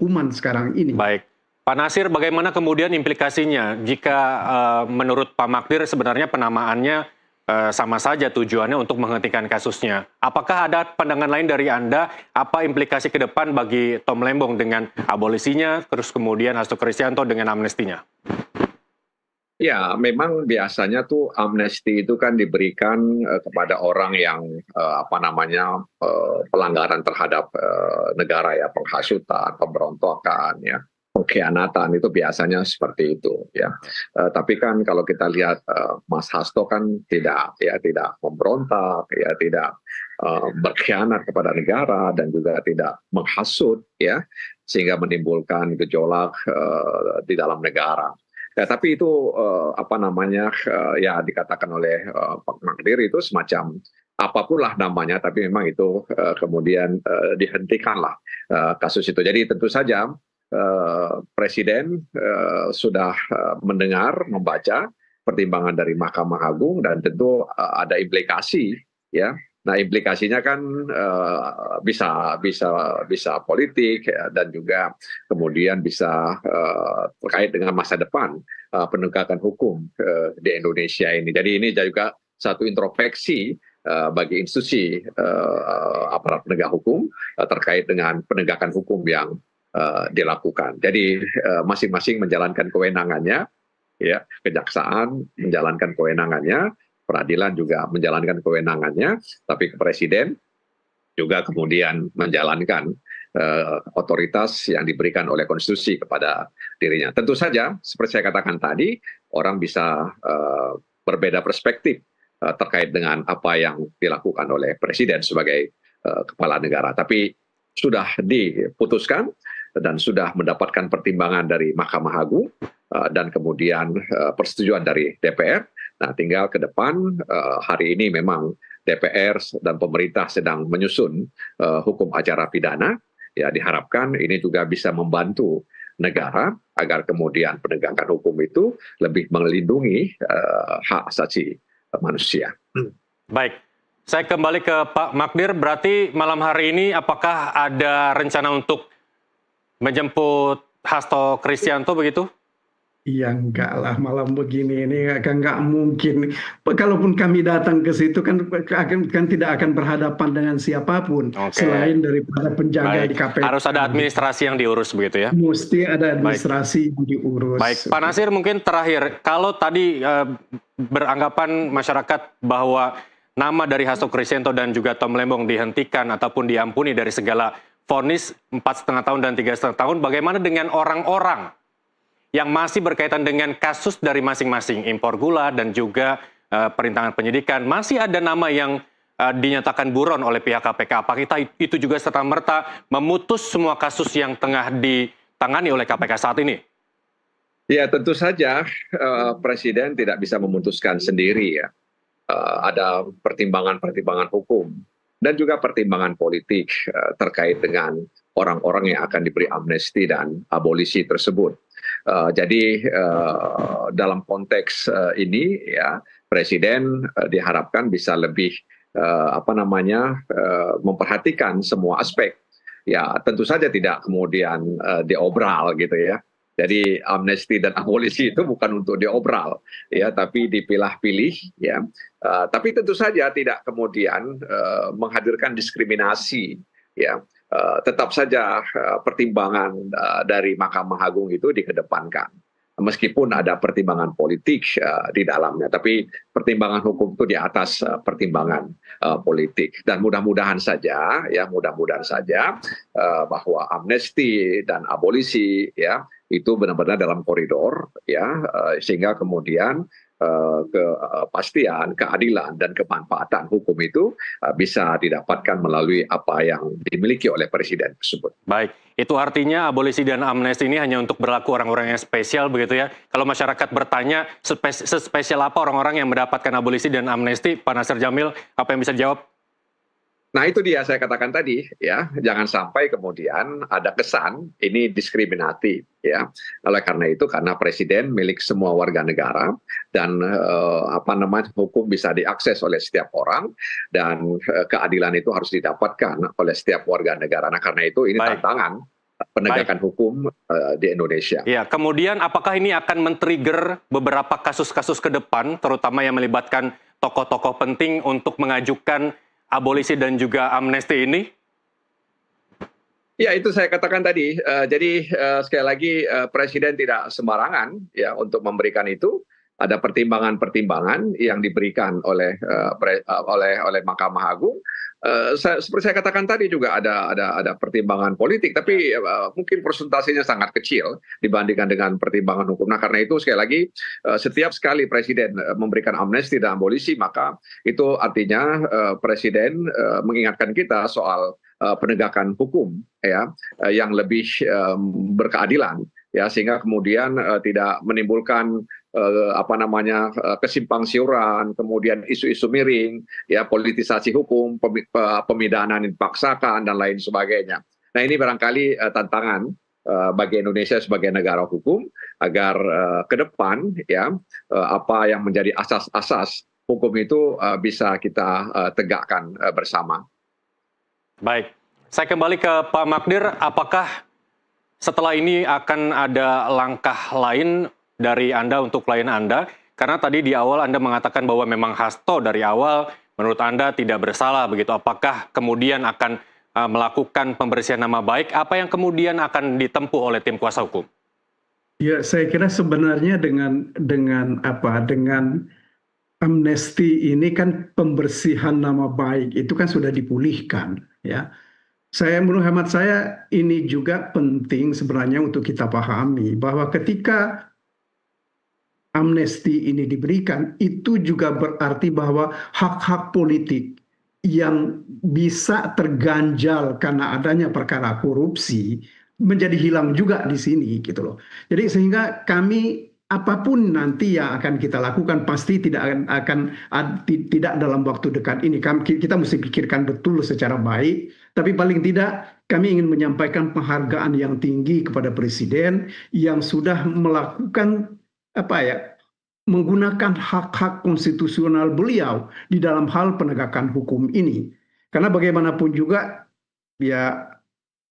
hukuman sekarang ini. Baik. Pak Nasir, bagaimana kemudian implikasinya jika menurut Pak Magdir sebenarnya penamaannya sama saja tujuannya untuk menghentikan kasusnya? Apakah ada pandangan lain dari Anda, apa implikasi ke depan bagi Tom Lembong dengan abolisinya, terus kemudian Hasto Kristianto dengan amnestinya? Ya, memang biasanya tuh amnesti itu kan diberikan kepada orang yang pelanggaran terhadap negara ya, penghasutan, pemberontakan ya, pengkhianatan itu biasanya seperti itu ya. Tapi kan kalau kita lihat Mas Hasto kan tidak memberontak ya, tidak berkhianat kepada negara dan juga tidak menghasut ya, sehingga menimbulkan gejolak di dalam negara. Ya, tapi itu ya dikatakan oleh Pak Magdir itu semacam apapun lah namanya, tapi memang itu kemudian dihentikanlah kasus itu. Jadi tentu saja Presiden sudah mendengar, membaca pertimbangan dari Mahkamah Agung dan tentu ada implikasi ya. Nah, implikasinya kan bisa politik ya, dan juga kemudian bisa terkait dengan masa depan penegakan hukum di Indonesia ini. Jadi ini juga satu introspeksi bagi institusi aparat penegak hukum terkait dengan penegakan hukum yang dilakukan. Jadi masing-masing menjalankan kewenangannya, ya, kejaksaan menjalankan kewenangannya, peradilan juga menjalankan kewenangannya, tapi Presiden juga kemudian menjalankan otoritas yang diberikan oleh konstitusi kepada dirinya. Tentu saja, seperti saya katakan tadi, orang bisa berbeda perspektif terkait dengan apa yang dilakukan oleh Presiden sebagai kepala negara. Tapi sudah diputuskan dan sudah mendapatkan pertimbangan dari Mahkamah Agung dan kemudian persetujuan dari DPR. Nah, tinggal ke depan hari ini memang DPR dan pemerintah sedang menyusun hukum acara pidana. Ya, diharapkan ini juga bisa membantu negara agar kemudian penegakan hukum itu lebih melindungi hak asasi manusia. Baik, saya kembali ke Pak Magdir. Berarti malam hari ini apakah ada rencana untuk menjemput Hasto Kristianto begitu? Ya enggak lah, malam begini ini nggak mungkin. Kalaupun kami datang ke situ kan tidak akan berhadapan dengan siapapun selain daripada penjaga di KPK. Harus ada administrasi yang diurus begitu ya? Mesti ada administrasi yang diurus. Baik, Pak Nasir mungkin terakhir, kalau tadi beranggapan masyarakat bahwa nama dari Hasto Kristianto dan juga Tom Lembong dihentikan ataupun diampuni dari segala vonis 4,5 tahun dan 3,5 tahun, bagaimana dengan orang-orang yang masih berkaitan dengan kasus dari masing-masing, impor gula dan juga perintangan penyidikan? Masih ada nama yang dinyatakan buron oleh pihak KPK. Apakah itu juga serta-merta memutus semua kasus yang tengah ditangani oleh KPK saat ini? Ya, tentu saja Presiden tidak bisa memutuskan sendiri ya. Ada pertimbangan-pertimbangan hukum dan juga pertimbangan politik terkait dengan orang-orang yang akan diberi amnesti dan abolisi tersebut. Jadi dalam konteks ini ya, Presiden diharapkan bisa lebih memperhatikan semua aspek. Ya, tentu saja tidak kemudian diobral gitu ya. Jadi amnesti dan abolisi itu bukan untuk diobral ya, tapi dipilah-pilih ya. Tapi tentu saja tidak kemudian menghadirkan diskriminasi ya. Tetap saja pertimbangan dari Mahkamah Agung itu dikedepankan. Meskipun ada pertimbangan politik di dalamnya, tapi pertimbangan hukum itu di atas pertimbangan politik. Dan mudah-mudahan saja bahwa amnesti dan abolisi ya itu benar-benar dalam koridor ya, sehingga kemudian kepastian, keadilan, dan kemanfaatan hukum itu bisa didapatkan melalui apa yang dimiliki oleh Presiden tersebut. Baik, itu artinya abolisi dan amnesti ini hanya untuk berlaku orang-orang yang spesial begitu ya? Kalau masyarakat bertanya, sespesial apa orang-orang yang mendapatkan abolisi dan amnesti, Pak Nasir Jamil, apa yang bisa dijawab? Nah, itu dia saya katakan tadi ya, jangan sampai kemudian ada kesan ini diskriminatif ya. Oleh karena itu, karena Presiden milik semua warga negara dan hukum bisa diakses oleh setiap orang dan keadilan itu harus didapatkan oleh setiap warga negara. Nah, karena itu ini tantangan penegakan hukum di Indonesia. Ya, kemudian apakah ini akan men-trigger beberapa kasus-kasus ke depan, terutama yang melibatkan tokoh-tokoh penting untuk mengajukan abolisi dan juga amnesti ini? Ya, itu saya katakan tadi. Jadi sekali lagi Presiden tidak sembarangan ya untuk memberikan itu. Ada pertimbangan-pertimbangan yang diberikan oleh Mahkamah Agung. Seperti saya katakan tadi juga ada pertimbangan politik, tapi mungkin persentasenya sangat kecil dibandingkan dengan pertimbangan hukum. Nah, karena itu sekali lagi setiap sekali Presiden memberikan amnesti dan abolisi, maka itu artinya Presiden mengingatkan kita soal penegakan hukum ya yang lebih berkeadilan ya, sehingga kemudian tidak menimbulkan kesimpang siuran, kemudian isu-isu miring, ya politisasi hukum, pemidanan yang dipaksakan dan lain sebagainya. Nah, ini barangkali tantangan bagi Indonesia sebagai negara hukum agar ke depan ya apa yang menjadi asas-asas hukum itu bisa kita tegakkan bersama. Baik, saya kembali ke Pak Magdir. Apakah setelah ini akan ada langkah lain dari Anda untuk klien Anda? Karena tadi di awal Anda mengatakan bahwa memang Hasto dari awal menurut Anda tidak bersalah begitu. Apakah kemudian akan melakukan pembersihan nama baik? Apa yang kemudian akan ditempuh oleh tim kuasa hukum? Ya, saya kira sebenarnya dengan amnesti ini kan pembersihan nama baik itu kan sudah dipulihkan ya. Menurut hemat saya ini juga penting sebenarnya untuk kita pahami bahwa ketika amnesti ini diberikan, itu juga berarti bahwa hak-hak politik yang bisa terganjal karena adanya perkara korupsi menjadi hilang juga di sini gitu loh. Jadi sehingga kami apapun nanti yang akan kita lakukan pasti tidak dalam waktu dekat ini. Kita mesti pikirkan betul secara baik, tapi paling tidak kami ingin menyampaikan penghargaan yang tinggi kepada Presiden yang sudah melakukan menggunakan hak-hak konstitusional beliau di dalam hal penegakan hukum ini. Karena bagaimanapun juga ya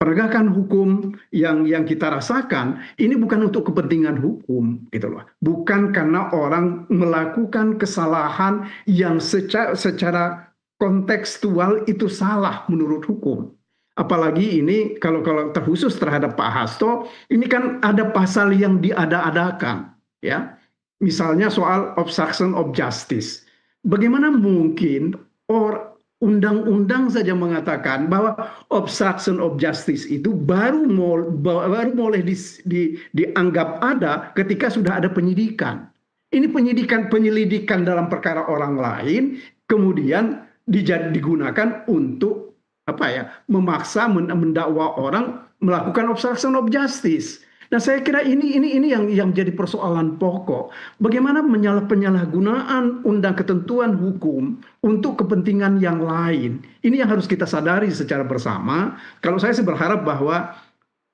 penegakan hukum yang kita rasakan ini bukan untuk kepentingan hukum gitu loh. Bukan karena orang melakukan kesalahan yang secara kontekstual itu salah menurut hukum. Apalagi ini kalau terkhusus terhadap Pak Hasto, ini kan ada pasal yang diada-adakan ya. Misalnya soal obstruction of justice. Bagaimana mungkin undang-undang saja mengatakan bahwa obstruction of justice itu baru boleh dianggap ada ketika sudah ada penyidikan. Ini penyelidikan dalam perkara orang lain, kemudian digunakan untuk memaksa mendakwa orang melakukan obstruction of justice. Nah, saya kira ini yang jadi persoalan pokok. Bagaimana penyalahgunaan ketentuan hukum untuk kepentingan yang lain. Ini yang harus kita sadari secara bersama. Kalau saya sih berharap bahwa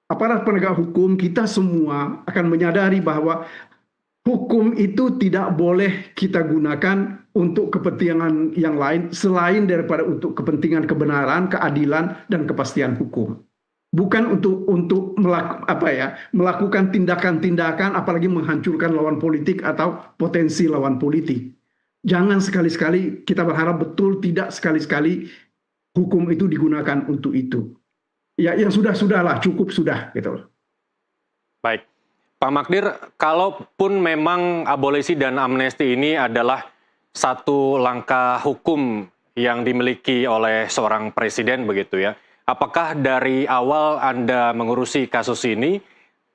aparat penegak hukum kita semua akan menyadari bahwa hukum itu tidak boleh kita gunakan untuk kepentingan yang lain selain daripada untuk kepentingan kebenaran, keadilan, dan kepastian hukum. Bukan untuk melakukan tindakan-tindakan apalagi menghancurkan lawan politik atau potensi lawan politik. Jangan sekali-sekali kita berharap betul tidak sekali-sekali hukum itu digunakan untuk itu. Ya, yang sudahlah, cukup sudah gitu loh. Baik. Pak Magdir, kalaupun memang abolisi dan amnesti ini adalah satu langkah hukum yang dimiliki oleh seorang presiden begitu ya. Apakah dari awal Anda mengurusi kasus ini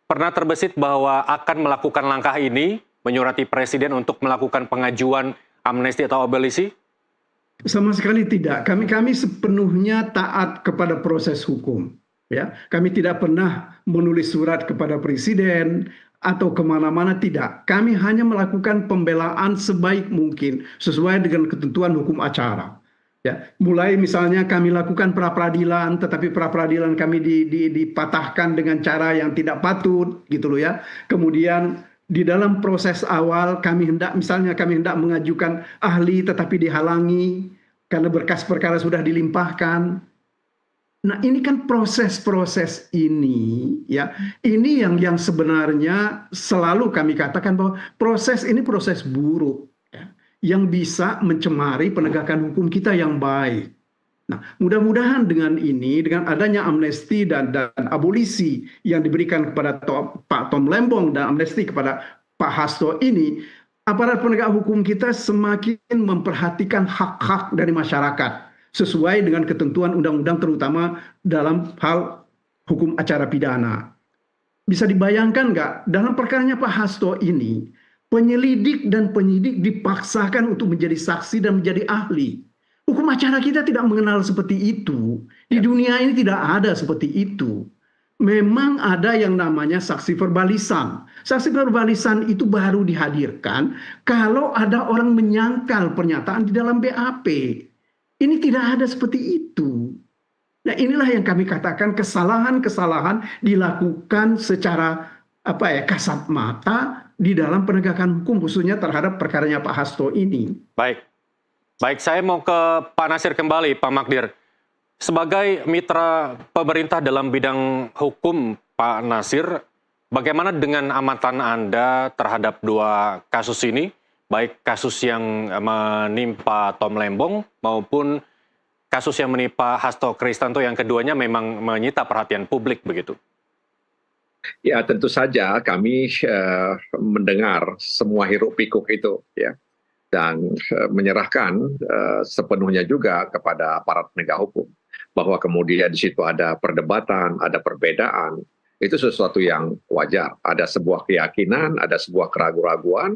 pernah terbesit bahwa akan melakukan langkah ini, menyurati Presiden untuk melakukan pengajuan amnesti atau abolisi? Sama sekali tidak. Kami sepenuhnya taat kepada proses hukum. Ya, kami tidak pernah menulis surat kepada Presiden atau kemana-mana, tidak. Kami hanya melakukan pembelaan sebaik mungkin sesuai dengan ketentuan hukum acara. Ya, mulai misalnya kami lakukan pra-peradilan, tetapi pra-peradilan kami dipatahkan dengan cara yang tidak patut, gitu loh ya. Kemudian di dalam proses awal kami hendak mengajukan ahli, tetapi dihalangi karena berkas perkara sudah dilimpahkan. Nah, ini kan proses-proses ini, ya, ini yang sebenarnya selalu kami katakan bahwa proses ini proses buruk, ya, yang bisa mencemari penegakan hukum kita yang baik. Nah, mudah-mudahan dengan ini, dengan adanya amnesti dan abolisi yang diberikan kepada Pak Tom Lembong dan amnesti kepada Pak Hasto ini, aparat penegak hukum kita semakin memperhatikan hak-hak dari masyarakat sesuai dengan ketentuan undang-undang, terutama dalam hal hukum acara pidana. Bisa dibayangkan nggak, dalam perkaranya Pak Hasto ini, penyelidik dan penyidik dipaksakan untuk menjadi saksi dan menjadi ahli. Hukum acara kita tidak mengenal seperti itu. Di dunia ini tidak ada seperti itu. Memang ada yang namanya saksi verbalisan. Saksi verbalisan itu baru dihadirkan kalau ada orang menyangkal pernyataan di dalam BAP. Ini tidak ada seperti itu. Nah, inilah yang kami katakan kesalahan-kesalahan dilakukan secara kasat mata di dalam penegakan hukum, khususnya terhadap perkaranya Pak Hasto ini. Baik, saya mau ke Pak Nasir kembali, Pak Magdir. Sebagai mitra pemerintah dalam bidang hukum, Pak Nasir, bagaimana dengan amatan Anda terhadap dua kasus ini? Baik kasus yang menimpa Tom Lembong maupun kasus yang menimpa Hasto Kristianto, yang keduanya memang menyita perhatian publik begitu. Ya, tentu saja kami mendengar semua hiruk pikuk itu, ya, dan menyerahkan sepenuhnya juga kepada aparat penegak hukum, bahwa kemudian di situ ada perdebatan, ada perbedaan. Itu sesuatu yang wajar. Ada sebuah keyakinan, ada sebuah keraguan-raguan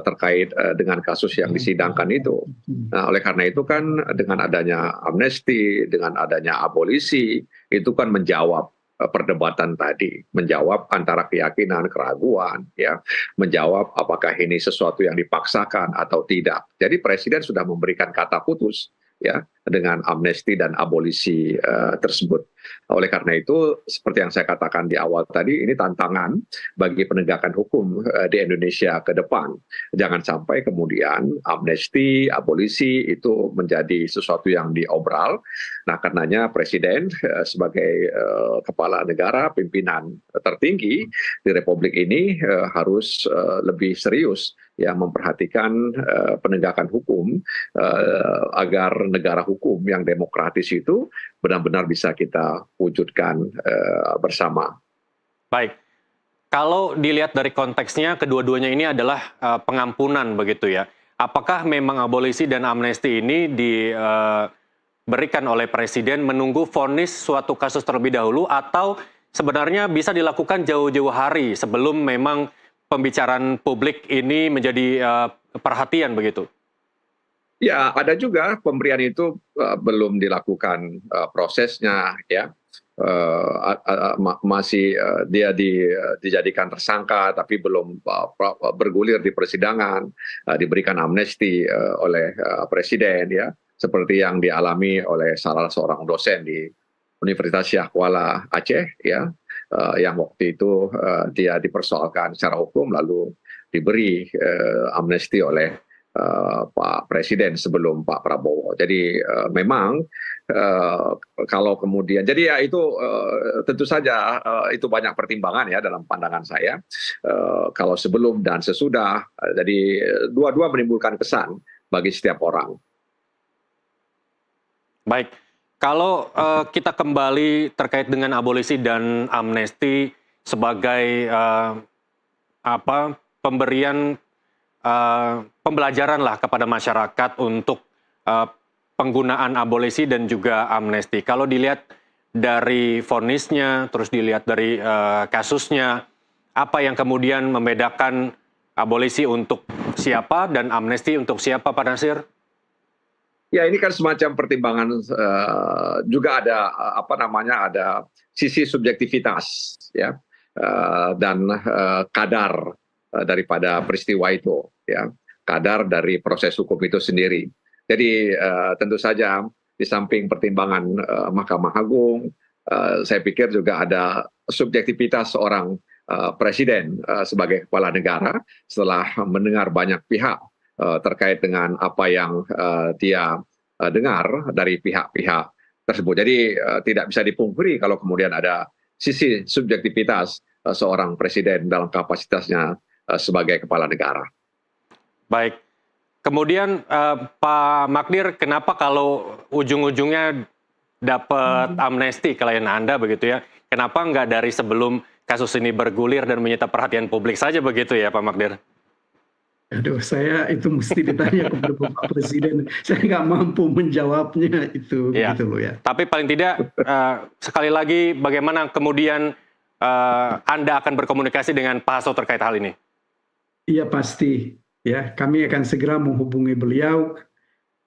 terkait dengan kasus yang disidangkan itu. Nah, oleh karena itu kan dengan adanya amnesti, dengan adanya abolisi, itu kan menjawab perdebatan tadi, menjawab antara keyakinan, keraguan, ya, menjawab apakah ini sesuatu yang dipaksakan atau tidak. Jadi Presiden sudah memberikan kata putus, ya, dengan amnesti dan abolisi tersebut. Oleh karena itu, seperti yang saya katakan di awal tadi, ini tantangan bagi penegakan hukum di Indonesia ke depan. Jangan sampai kemudian amnesti, abolisi itu menjadi sesuatu yang diobral. Nah, karenanya Presiden sebagai kepala negara, pimpinan tertinggi di Republik ini harus lebih serius, ya, memperhatikan penegakan hukum agar negara hukum yang demokratis itu benar-benar bisa kita wujudkan bersama. Baik, kalau dilihat dari konteksnya, kedua-duanya ini adalah pengampunan begitu ya. Apakah memang abolisi dan amnesti ini diberikan oleh Presiden menunggu vonis suatu kasus terlebih dahulu, atau sebenarnya bisa dilakukan jauh-jauh hari sebelum memang pembicaraan publik ini menjadi perhatian begitu? Ya, ada juga pemberian itu belum dilakukan prosesnya, ya. Masih dia dijadikan tersangka tapi belum bergulir di persidangan, diberikan amnesti oleh Presiden, ya, seperti yang dialami oleh salah seorang dosen di Universitas Syah Kuala Aceh, ya, yang waktu itu dia dipersoalkan secara hukum lalu diberi amnesti oleh Pak Presiden sebelum Pak Prabowo. Jadi memang kalau kemudian, jadi ya itu tentu saja itu banyak pertimbangan, ya, dalam pandangan saya. Kalau sebelum dan sesudah, jadi dua-dua menimbulkan kesan bagi setiap orang. Baik, kalau kita kembali terkait dengan abolisi dan amnesti sebagai pemberian pembelajaran lah kepada masyarakat untuk penggunaan abolisi dan juga amnesti. Kalau dilihat dari vonisnya, terus dilihat dari kasusnya, apa yang kemudian membedakan abolisi untuk siapa dan amnesti untuk siapa, Pak Nasir? Ya, ini kan semacam pertimbangan, juga ada ada sisi subjektivitas, ya, dan kadar daripada peristiwa itu, ya, kadar dari proses hukum itu sendiri. Jadi tentu saja di samping pertimbangan Mahkamah Agung, saya pikir juga ada subjektivitas seorang Presiden sebagai kepala negara setelah mendengar banyak pihak terkait dengan apa yang dia dengar dari pihak-pihak tersebut. Jadi tidak bisa dipungkiri kalau kemudian ada sisi subjektivitas seorang presiden dalam kapasitasnya sebagai kepala negara. Baik. Kemudian Pak Magdir, kenapa kalau ujung-ujungnya dapat amnesti klien Anda begitu ya? Kenapa nggak dari sebelum kasus ini bergulir dan menyita perhatian publik saja begitu ya Pak Magdir? Aduh, saya itu mesti ditanya kepada Bapak Presiden. Saya nggak mampu menjawabnya itu, Ya. gitu loh ya. Tapi paling tidak sekali lagi bagaimana kemudian Anda akan berkomunikasi dengan Pak Hasto terkait hal ini? Iya pasti, ya kami akan segera menghubungi beliau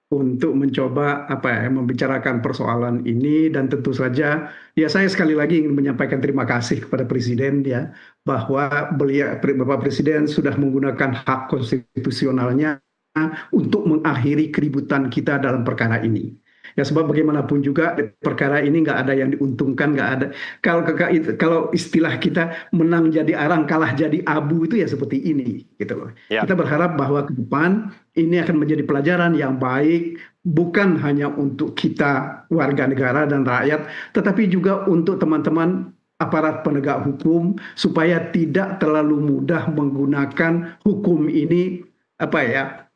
untuk mencoba membicarakan persoalan ini, dan tentu saja ya saya sekali lagi ingin menyampaikan terima kasih kepada Presiden ya, bahwa Bapak Presiden sudah menggunakan hak konstitusionalnya untuk mengakhiri keributan kita dalam perkara ini. Ya sebab bagaimanapun juga perkara ini nggak ada yang diuntungkan, nggak ada. Kalau istilah kita menang jadi arang, kalah jadi abu, itu ya seperti ini, gitu loh. Ya. Kita berharap bahwa ke depan ini akan menjadi pelajaran yang baik, bukan hanya untuk kita warga negara dan rakyat, tetapi juga untuk teman-teman aparat penegak hukum, supaya tidak terlalu mudah menggunakan hukum ini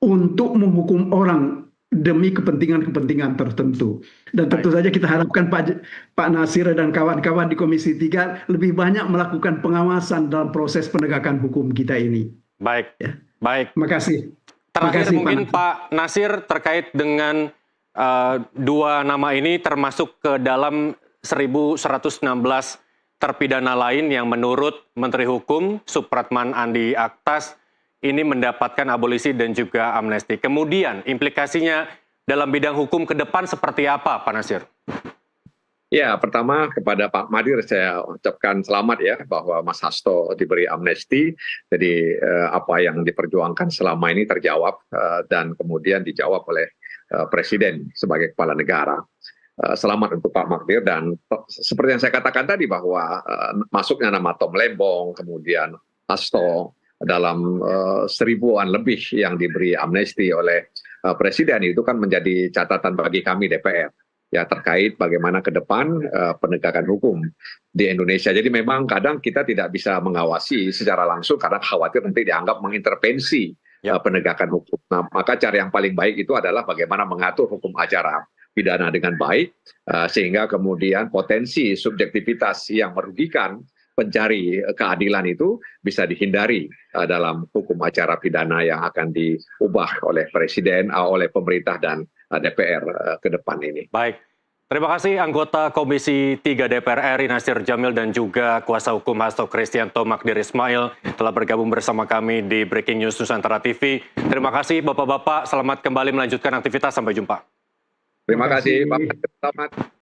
untuk menghukum orang demi kepentingan-kepentingan tertentu. Dan tentu saja kita harapkan Pak Nasir dan kawan-kawan di Komisi 3 lebih banyak melakukan pengawasan dalam proses penegakan hukum kita ini. Baik, ya. Baik. Terima kasih. Terakhir Makasih, mungkin Pak Nasir terkait dengan dua nama ini termasuk ke dalam 1.116 terpidana lain yang menurut Menteri Hukum Supratman Andi Aktas ini mendapatkan abolisi dan juga amnesti. Kemudian implikasinya dalam bidang hukum ke depan seperti apa, Pak Nasir? Ya, pertama kepada Pak Magdir saya ucapkan selamat ya bahwa Mas Hasto diberi amnesti. Jadi apa yang diperjuangkan selama ini terjawab dan kemudian dijawab oleh Presiden sebagai kepala negara. Selamat untuk Pak Magdir, dan seperti yang saya katakan tadi bahwa masuknya nama Tom Lembong, kemudian Hasto dalam 1000-an lebih yang diberi amnesti oleh Presiden, itu kan menjadi catatan bagi kami DPR ya, terkait bagaimana ke depan penegakan hukum di Indonesia. Jadi memang kadang kita tidak bisa mengawasi secara langsung karena khawatir nanti dianggap mengintervensi penegakan hukum. Nah, maka cara yang paling baik itu adalah bagaimana mengatur hukum acara pidana dengan baik, sehingga kemudian potensi subjektivitas yang merugikan pencari keadilan itu bisa dihindari dalam hukum acara pidana yang akan diubah oleh Presiden, oleh pemerintah dan DPR ke depan ini. Baik, terima kasih anggota Komisi 3 DPR RI Nasir Jamil dan juga kuasa hukum Hasto Kristianto Magdir Ismail telah bergabung bersama kami di Breaking News Nusantara TV. Terima kasih Bapak-Bapak, selamat kembali melanjutkan aktivitas, sampai jumpa. Terima kasih Pak. Selamat.